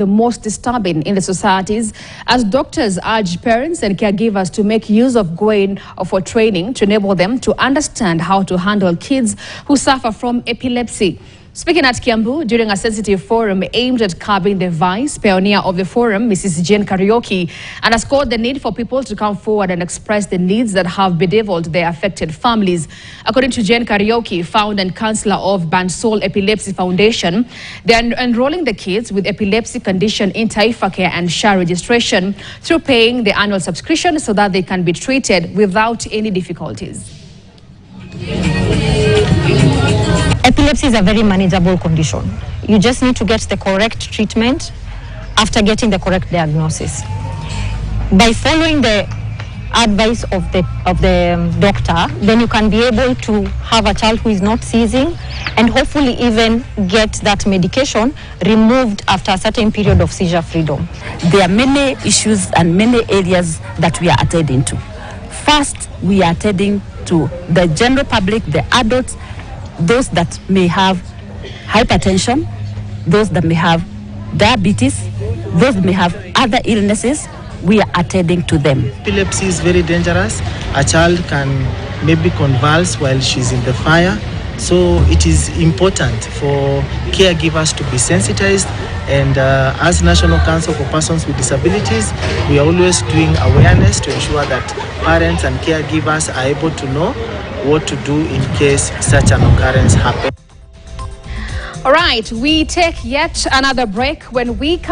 the most disturbing in the societies, as doctors urge parents and caregivers to make use of going for training to enable them to understand how to handle kids who suffer from epilepsy. Speaking at Kiambu during a sensitive forum aimed at curbing the vice, pioneer of the forum, Mrs. Jane Kariuki, underscored the need for people to come forward and express the needs that have bedeviled their affected families. According to Jane Kariuki, founder and councillor of Bansol Epilepsy Foundation, they are enrolling the kids with epilepsy condition in Taifa Care and SHA registration through paying the annual subscription so that they can be treated without any difficulties. Epilepsy is a very manageable condition. You just need to get the correct treatment after getting the correct diagnosis. By following the advice of the doctor, then you can be able to have a child who is not seizing and hopefully even get that medication removed after a certain period of seizure freedom. There are many issues and many areas that we are attending to. First, we are attending to the general public, the adults, those that may have hypertension, those that may have diabetes, those that may have other illnesses. We are attending to them. Epilepsy is very dangerous. A child can maybe convulse while she's in the fire. So it is important for caregivers to be sensitized, and as National Council for Persons with Disabilities, we are always doing awareness to ensure that parents and caregivers are able to know what to do in case such an occurrence happens. All right, we take yet another break. When we come